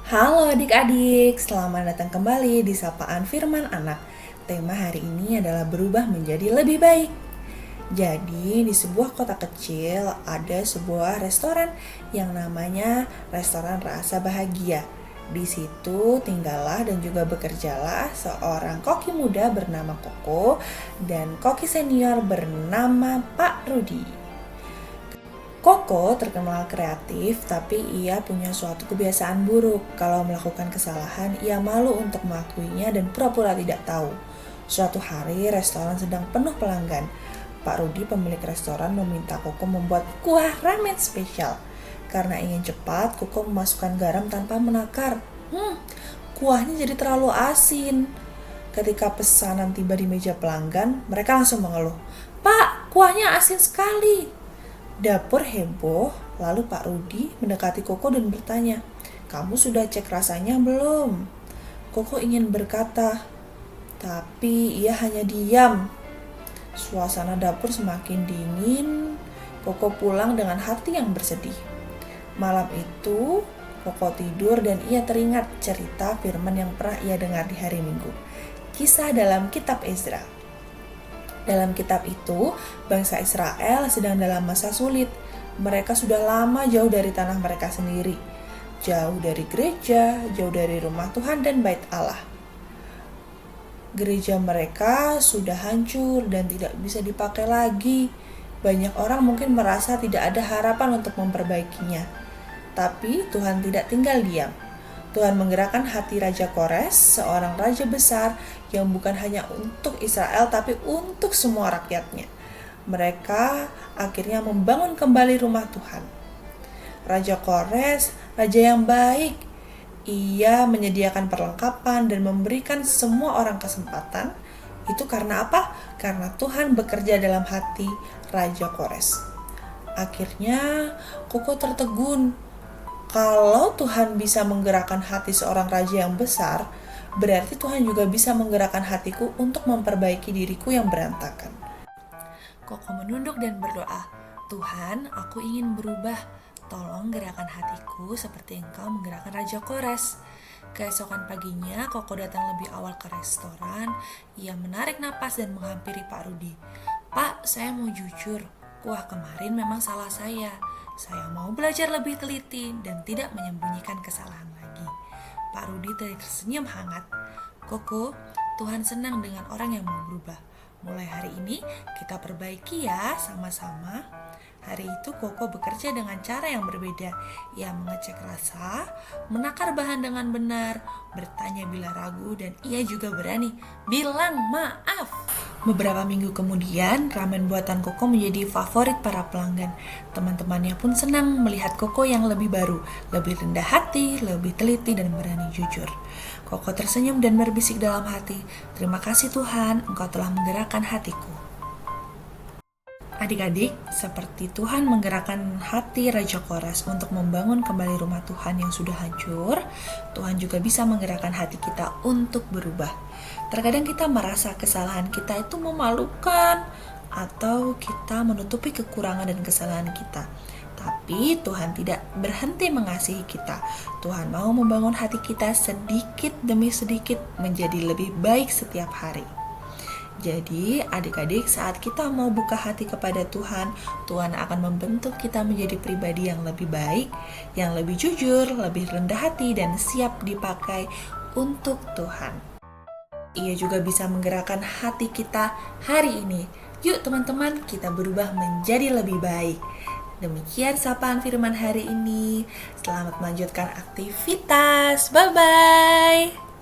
Halo adik-adik, selamat datang kembali di Sapaan Firman Anak. Tema hari ini adalah berubah menjadi lebih baik. Jadi, di sebuah kota kecil ada sebuah restoran yang namanya Restoran Rasa Bahagia. Di situ tinggallah dan juga bekerjalah seorang koki muda bernama Koko dan koki senior bernama Pak Rudi. Koko terkenal kreatif, tapi ia punya suatu kebiasaan buruk. Kalau melakukan kesalahan, ia malu untuk mengakuinya dan pura-pura tidak tahu. Suatu hari, restoran sedang penuh pelanggan. Pak Rudi, pemilik restoran, meminta Koko membuat kuah ramen spesial. Karena ingin cepat, Koko memasukkan garam tanpa menakar. Kuahnya jadi terlalu asin. Ketika pesanan tiba di meja pelanggan, mereka langsung mengeluh. "Pak, kuahnya asin sekali." Dapur heboh, lalu Pak Rudi mendekati Koko dan bertanya, "Kamu sudah cek rasanya belum?" Koko ingin berkata, tapi ia hanya diam. Suasana dapur semakin dingin. Koko pulang dengan hati yang bersedih. Malam itu, Koko tidur dan ia teringat cerita firman yang pernah ia dengar di hari Minggu. Kisah dalam kitab Ezra. Dalam kitab itu, bangsa Israel sedang dalam masa sulit. Mereka sudah lama jauh dari tanah mereka sendiri. Jauh dari gereja, jauh dari rumah Tuhan dan bait Allah. Gereja mereka sudah hancur dan tidak bisa dipakai lagi. Banyak orang mungkin merasa tidak ada harapan untuk memperbaikinya. Tapi Tuhan tidak tinggal diam. Tuhan menggerakkan hati Raja Kores, seorang raja besar yang bukan hanya untuk Israel tapi untuk semua rakyatnya. Mereka akhirnya membangun kembali rumah Tuhan. Raja Kores, raja yang baik. Ia menyediakan perlengkapan dan memberikan semua orang kesempatan. Itu karena apa? Karena Tuhan bekerja dalam hati Raja Kores. Akhirnya Koko tertegun. Kalau Tuhan bisa menggerakkan hati seorang raja yang besar, berarti Tuhan juga bisa menggerakkan hatiku untuk memperbaiki diriku yang berantakan. Koko menunduk dan berdoa, "Tuhan, aku ingin berubah. Tolong gerakkan hatiku seperti Engkau menggerakkan Raja Kores." Keesokan paginya, Koko datang lebih awal ke restoran. Ia menarik napas dan menghampiri Pak Rudi. "Pak, saya mau jujur. Kuah kemarin memang salah saya. Saya mau belajar lebih teliti dan tidak menyembunyikan kesalahan lagi." Pak Rudi tersenyum hangat. "Koko, Tuhan senang dengan orang yang mau berubah. Mulai hari ini kita perbaiki ya sama-sama." Hari itu Koko bekerja dengan cara yang berbeda. Ia mengecek rasa, menakar bahan dengan benar, bertanya bila ragu, dan ia juga berani bilang maaf. Beberapa minggu kemudian, ramen buatan Koko menjadi favorit para pelanggan. Teman-temannya pun senang melihat Koko yang lebih baru, lebih rendah hati, lebih teliti, dan berani jujur. Koko tersenyum dan berbisik dalam hati, "Terima kasih Tuhan, Engkau telah menggerakkan hatiku." Adik-adik, seperti Tuhan menggerakkan hati Raja Kores untuk membangun kembali rumah Tuhan yang sudah hancur, Tuhan juga bisa menggerakkan hati kita untuk berubah. Terkadang kita merasa kesalahan kita itu memalukan, atau kita menutupi kekurangan dan kesalahan kita. Tapi Tuhan tidak berhenti mengasihi kita. Tuhan mau membangun hati kita sedikit demi sedikit menjadi lebih baik setiap hari. Jadi adik-adik, saat kita mau buka hati kepada Tuhan, Tuhan akan membentuk kita menjadi pribadi yang lebih baik, yang lebih jujur, lebih rendah hati, dan siap dipakai untuk Tuhan. Ia juga bisa menggerakkan hati kita hari ini. Yuk teman-teman, kita berubah menjadi lebih baik. Demikian sapaan firman hari ini. Selamat melanjutkan aktivitas. Bye-bye.